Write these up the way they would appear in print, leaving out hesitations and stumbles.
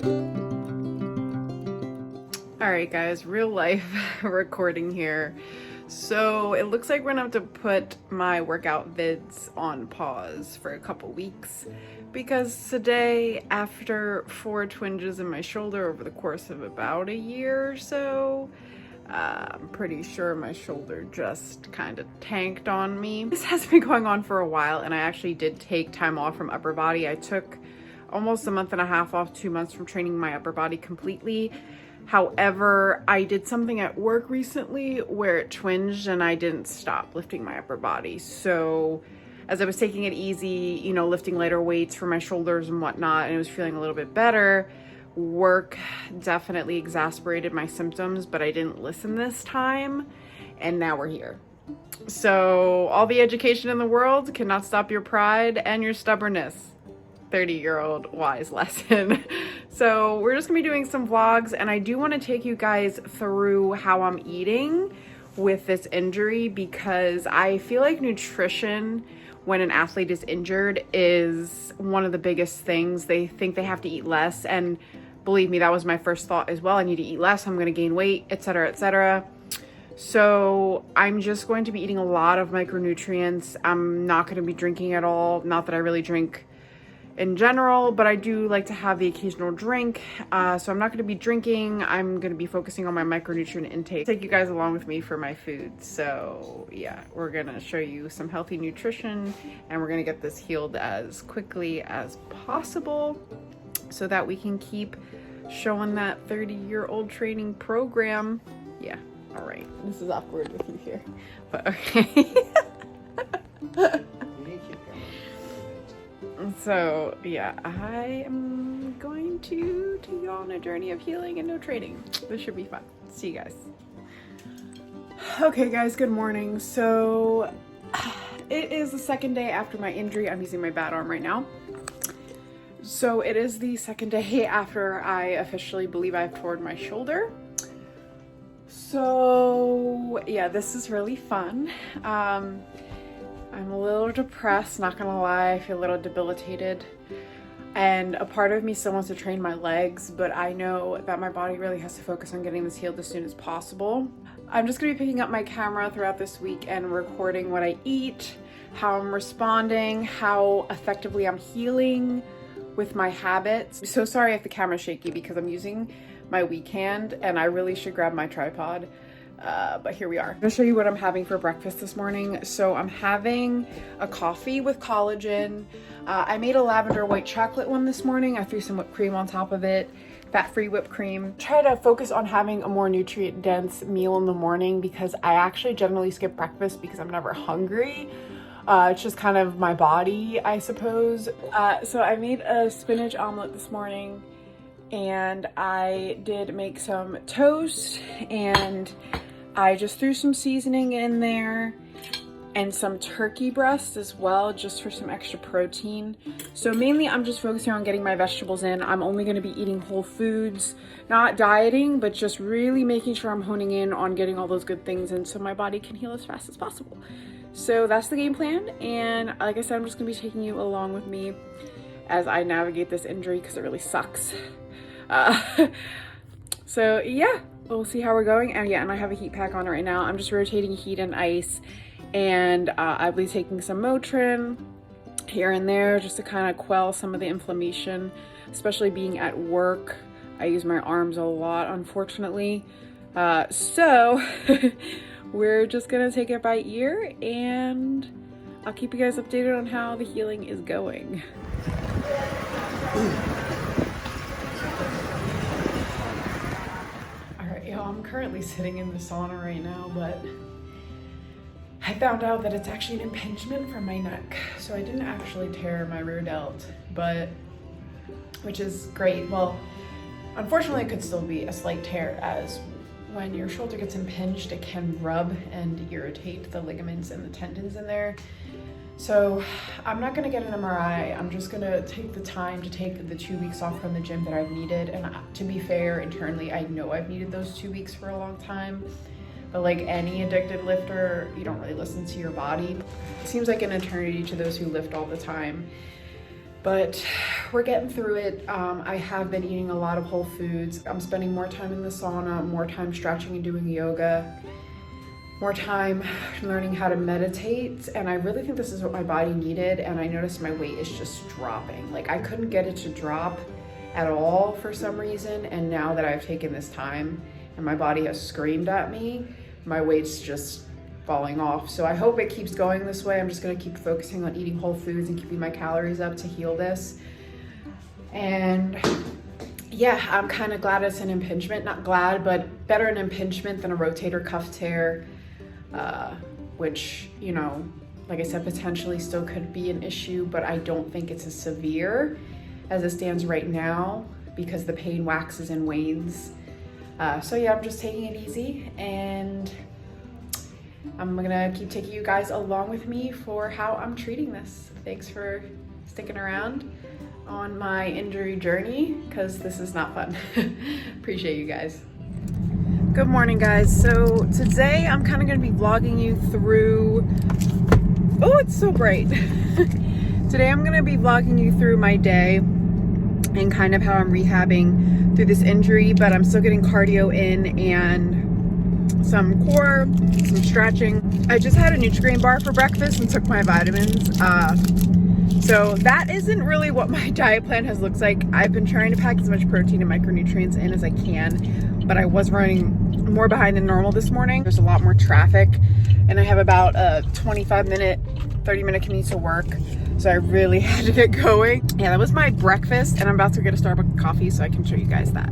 All right, guys, real life recording here. So it looks like we're gonna have to put my workout vids on pause for a couple weeks because today, after 4 twinges in my shoulder over the course of about a year or so, I'm pretty sure my shoulder just kind of tanked on me. This has been going on for a while, and I actually did take time off from upper body. I took almost a month and a half off, 2 months from training my upper body completely. However, I did something at work recently where it twinged and I didn't stop lifting my upper body. So as I was taking it easy, you know, lifting lighter weights for my shoulders and whatnot, and it was feeling a little bit better, work definitely exacerbated my symptoms, but I didn't listen this time, and now we're here. So all the education in the world cannot stop your pride and your stubbornness. 30-year-old wise lesson. So we're just gonna be doing some vlogs, and I do want to take you guys through how I'm eating with this injury, because I feel like nutrition when an athlete is injured is one of the biggest things. They think they have to eat less, and believe me, that was my first thought as well. I need to eat less, I'm gonna gain weight, etc., etc. So I'm just going to be eating a lot of micronutrients. I'm not going to be drinking at all. Not that I really drink in general, but I do like to have the occasional drink. So I'm not going to be drinking. I'm going to be focusing on my micronutrient intake. Take you guys along with me for my food. So yeah, we're going to show you some healthy nutrition, and we're going to get this healed as quickly as possible so that we can keep showing that 30-year-old training program. Yeah. All right. This is awkward with you here, but okay. So yeah, I am going to take you on a journey of healing and no training. This should be fun. See you guys. Okay guys, good morning. So it is the second day after my injury. I'm using my bad arm right now. So it is the second day after I officially believe I've torn my shoulder. So yeah, this is really fun. I'm a little depressed, not gonna lie. I feel a little debilitated, and a part of me still wants to train my legs, but I know that my body really has to focus on getting this healed as soon as possible. I'm just gonna be picking up my camera throughout this week and recording what I eat, how I'm responding, how effectively I'm healing with my habits. I'm so sorry if the camera's shaky because I'm using my weak hand and I really should grab my tripod. But here we are. I'm gonna show you what I'm having for breakfast this morning. So I'm having a coffee with collagen. I made a lavender white chocolate one this morning. I threw some whipped cream on top of it, fat-free whipped cream. Try to focus on having a more nutrient-dense meal in the morning because I actually generally skip breakfast because I'm never hungry. It's just kind of my body, I suppose. So I made a spinach omelet this morning, and I did make some toast, and I just threw some seasoning in there and some turkey breast as well, just for some extra protein. So mainly I'm just focusing on getting my vegetables in. I'm only going to be eating whole foods, not dieting, but just really making sure I'm honing in on getting all those good things in so my body can heal as fast as possible. So that's the game plan, and like I said, I'm just going to be taking you along with me as I navigate this injury because it really sucks. So yeah, we'll see how we're going. And yeah, and I have a heat pack on right now. I'm just rotating heat and ice, and I'll be taking some Motrin here and there just to kind of quell some of the inflammation, especially being at work. I use my arms a lot, unfortunately. So we're just gonna take it by ear, and I'll keep you guys updated on how the healing is going. I'm currently sitting in the sauna right now, but I found out that it's actually an impingement from my neck. So I didn't actually tear my rear delt, but which is great. Well, unfortunately, it could still be a slight tear, as when your shoulder gets impinged, it can rub and irritate the ligaments and the tendons in there. So I'm not gonna get an MRI. I'm just gonna take the time to take the 2 weeks off from the gym that I've needed. And to be fair, internally, I know I've needed those 2 weeks for a long time. But like any addicted lifter, you don't really listen to your body. It seems like an eternity to those who lift all the time. But we're getting through it. I have been eating a lot of whole foods. I'm spending more time in the sauna, more time stretching and doing yoga, more time learning how to meditate. And I really think this is what my body needed. And I noticed my weight is just dropping. Like, I couldn't get it to drop at all for some reason. And now that I've taken this time and my body has screamed at me, my weight's just falling off. So I hope it keeps going this way. I'm just gonna keep focusing on eating whole foods and keeping my calories up to heal this. And yeah, I'm kind of glad it's an impingement. Not glad, but better an impingement than a rotator cuff tear, which, you know, like I said, potentially still could be an issue, but I don't think it's as severe as it stands right now because the pain waxes and wanes. So yeah, I'm just taking it easy, and I'm gonna keep taking you guys along with me for how I'm treating this. Thanks for sticking around on my injury journey, because this is not fun. Appreciate you guys. Good morning, guys. So today I'm kind of gonna be vlogging you through, oh, it's so bright. Today I'm gonna be vlogging you through my day and kind of how I'm rehabbing through this injury, but I'm still getting cardio in and some core, some stretching. I just had a Nutri-Grain bar for breakfast and took my vitamins. So that isn't really what my diet plan has looked like. I've been trying to pack as much protein and micronutrients in as I can, but I was running more behind than normal this morning. There's a lot more traffic and I have about a 25-minute, 30-minute commute to work. So I really had to get going. Yeah, that was my breakfast, and I'm about to get a Starbucks coffee so I can show you guys that.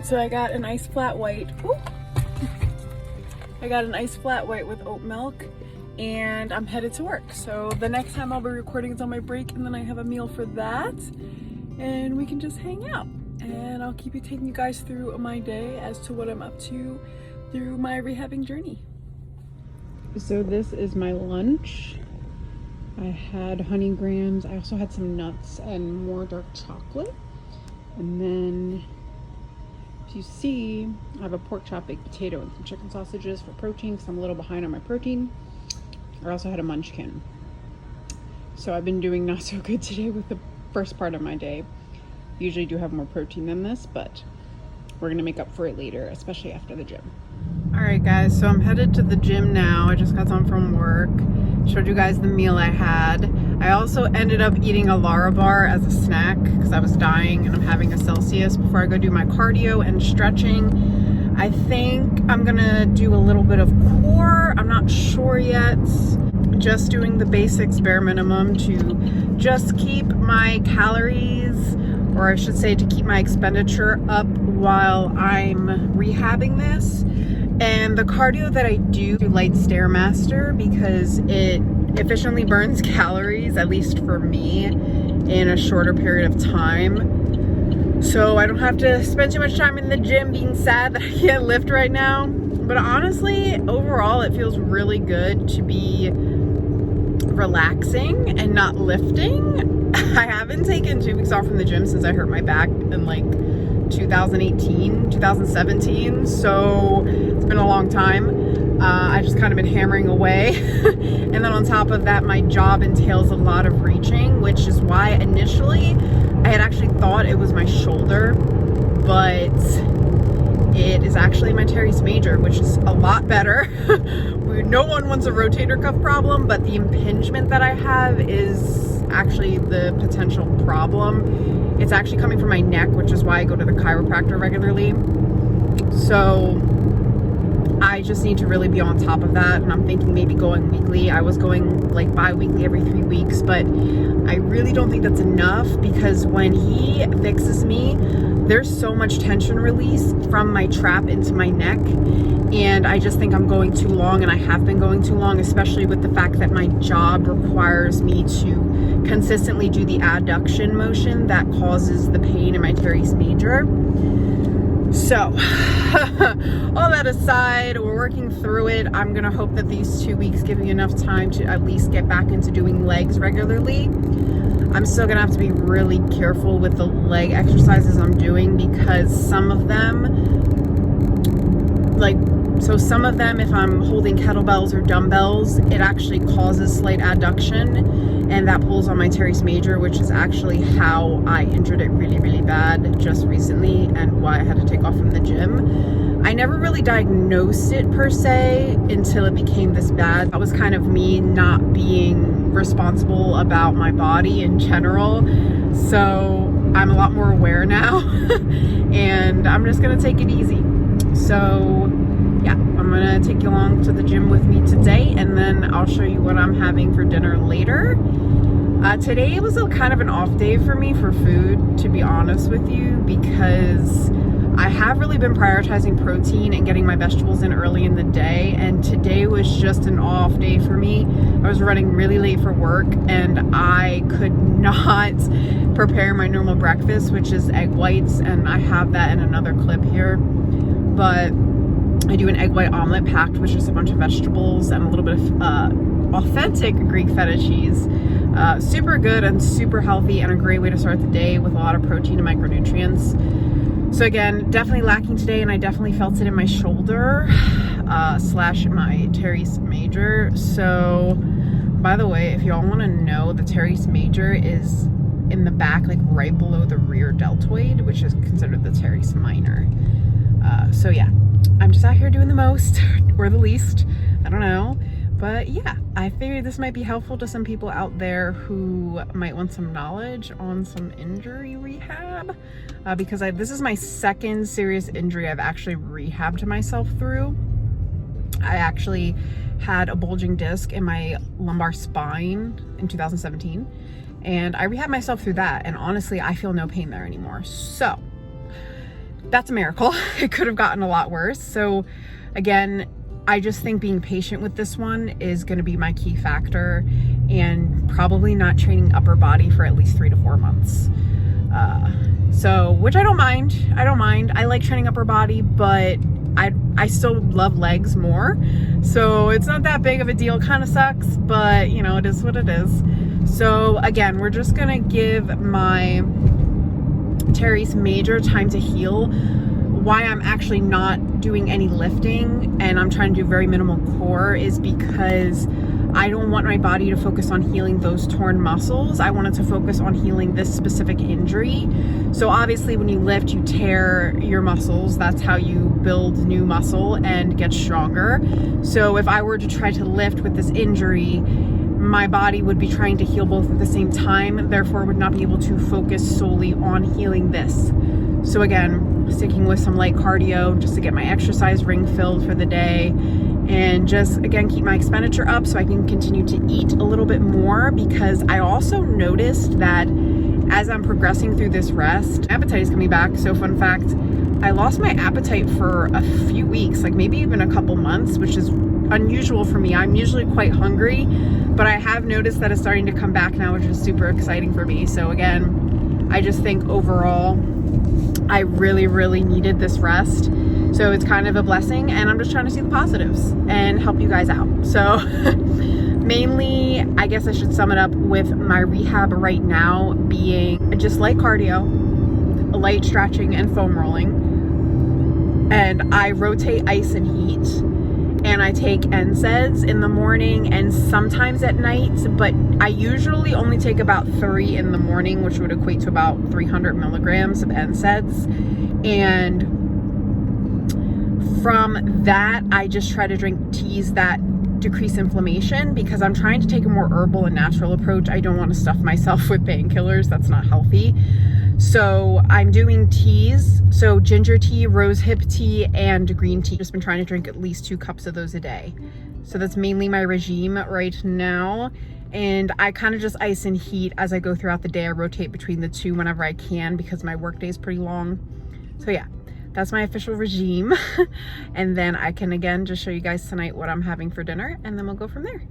So I got an iced flat white. Ooh. I got an iced flat white with oat milk, and I'm headed to work. So the next time I'll be recording is on my break, and then I have a meal for that, and we can just hang out. And I'll keep taking you guys through my day as to what I'm up to through my rehabbing journey. So this is my lunch. I had honey grams. I also had some nuts and more dark chocolate. And then, as you see, I have a pork chop, baked potato, and some chicken sausages for protein because I'm a little behind on my protein. I also had a munchkin. So I've been doing not so good today with the first part of my day. Usually do have more protein than this, but we're gonna make up for it later, especially after the gym. All right, guys, so I'm headed to the gym now. I just got home from work. Showed you guys the meal I had. I also ended up eating a Lara bar as a snack because I was dying, and I'm having a Celsius before I go do my cardio and stretching. I think I'm gonna do a little bit of core. I'm not sure yet. Just doing the basics, bare minimum, to just keep my calories, or I should say to keep my expenditure up while I'm rehabbing this. And the cardio that I do light Stairmaster because it efficiently burns calories, at least for me, in a shorter period of time. So I don't have to spend too much time in the gym being sad that I can't lift right now. But honestly, overall, it feels really good to be relaxing and not lifting. I haven't taken 2 weeks off from the gym since I hurt my back in like 2017, so it's been a long time. I just kind of been hammering away. And then on top of that, my job entails a lot of reaching, which is why initially I had actually thought it was my shoulder, but it is actually my teres major, which is a lot better. No one wants a rotator cuff problem, but the impingement that I have is actually the potential problem. It's actually coming from my neck, which is why I go to the chiropractor regularly. So I just need to really be on top of that, and I'm thinking maybe going weekly. I was going like bi-weekly every 3 weeks, but I really don't think that's enough because when he fixes me, there's so much tension release from my trap into my neck, and I just think I'm going too long, and I have been going too long, especially with the fact that my job requires me to consistently do the adduction motion that causes the pain in my teres major. So all that aside, we're working through it. I'm gonna hope that these 2 weeks give me enough time to at least get back into doing legs regularly. I'm still gonna have to be really careful with the leg exercises I'm doing, because some of them, if I'm holding kettlebells or dumbbells, it actually causes slight adduction, and that pulls on my teres major, which is actually how I injured it really, really bad just recently, and why I had to take off from the gym. I never really diagnosed it per se until it became this bad. That was kind of me not being responsible about my body in general. So I'm a lot more aware now and I'm just gonna take it easy. So yeah, I'm gonna take you along to the gym with me today, and then I'll show you what I'm having for dinner later. Today was kind of an off day for me for food, to be honest with you, because I have really been prioritizing protein and getting my vegetables in early in the day, and today was just an off day for me. I was running really late for work and I could not prepare my normal breakfast, which is egg whites, and I have that in another clip here. But I do an egg white omelet packed with just a bunch of vegetables and a little bit of authentic Greek feta cheese. Super good and super healthy, and a great way to start the day with a lot of protein and micronutrients. So again, definitely lacking today, and I definitely felt it in my shoulder slash my teres major. So by the way, if y'all want to know, the teres major is in the back, like right below the rear deltoid, which is considered the teres minor. So yeah, I'm just out here doing the most or the least, I don't know. But yeah, I figured this might be helpful to some people out there who might want some knowledge on some injury rehab, because this is my second serious injury I've actually rehabbed myself through. I actually had a bulging disc in my lumbar spine in 2017, and I rehabbed myself through that, and honestly, I feel no pain there anymore. So that's a miracle. It could have gotten a lot worse. So again, I just think being patient with this one is going to be my key factor, and probably not training upper body for at least 3 to 4 months. Which I don't mind. I like training upper body, but I still love legs more. So it's not that big of a deal. Kind of sucks, but you know, it is what it is. So again, we're just going to give my teres major time to heal. Why I'm actually not doing any lifting and I'm trying to do very minimal core is because I don't want my body to focus on healing those torn muscles. I wanted to focus on healing this specific injury. So obviously when you lift, you tear your muscles. That's how you build new muscle and get stronger. So if I were to try to lift with this injury, my body would be trying to heal both at the same time, therefore would not be able to focus solely on healing this. So again, sticking with some light cardio just to get my exercise ring filled for the day, and just again keep my expenditure up so I can continue to eat a little bit more, because I also noticed that as I'm progressing through this rest, appetite is coming back. So fun fact, I lost my appetite for a few weeks, like maybe even a couple months, which is unusual for me. I'm usually quite hungry, but I have noticed that it's starting to come back now, which is super exciting for me. So again, I just think overall I really, really needed this rest. So it's kind of a blessing, and I'm just trying to see the positives and help you guys out. So mainly, I guess I should sum it up with my rehab right now being just light cardio, light stretching and foam rolling. And I rotate ice and heat. And I take NSAIDs in the morning and sometimes at night, but I usually only take about 3 in the morning, which would equate to about 300 milligrams of NSAIDs. And from that, I just try to drink teas that decrease inflammation, because I'm trying to take a more herbal and natural approach. I don't want to stuff myself with painkillers. That's not healthy. So I'm doing teas, so ginger tea, rose hip tea, and green tea. Just been trying to drink at least 2 cups of those a day. So that's mainly my regime right now. And I kind of just ice and heat as I go throughout the day. I rotate between the two whenever I can, because my work day is pretty long. So yeah, that's my official regime. And then I can again just show you guys tonight what I'm having for dinner, and then we'll go from there.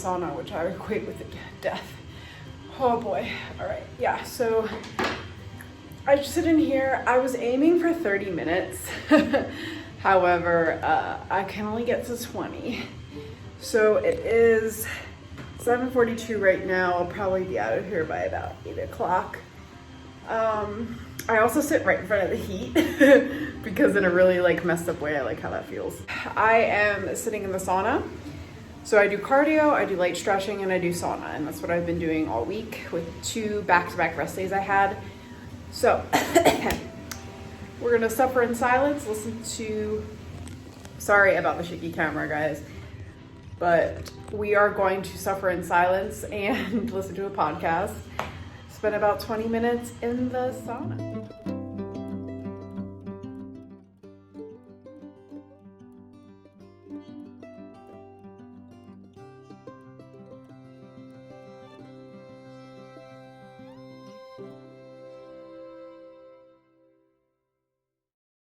sauna, which I equate with death. Oh boy. All right. Yeah. So I just sit in here. I was aiming for 30 minutes. However, I can only get to 20. So it is 7:42 right now. I'll probably be out of here by about 8 o'clock. I also sit right in front of the heat because in a really like messed up way, I like how that feels. I am sitting in the sauna. So I do cardio, I do light stretching, and I do sauna. And that's what I've been doing all week with 2 back-to-back rest days I had. So we're gonna suffer in silence, listen to, sorry about the shaky camera, guys, but we are going to suffer in silence and listen to a podcast. Spend about 20 minutes in the sauna.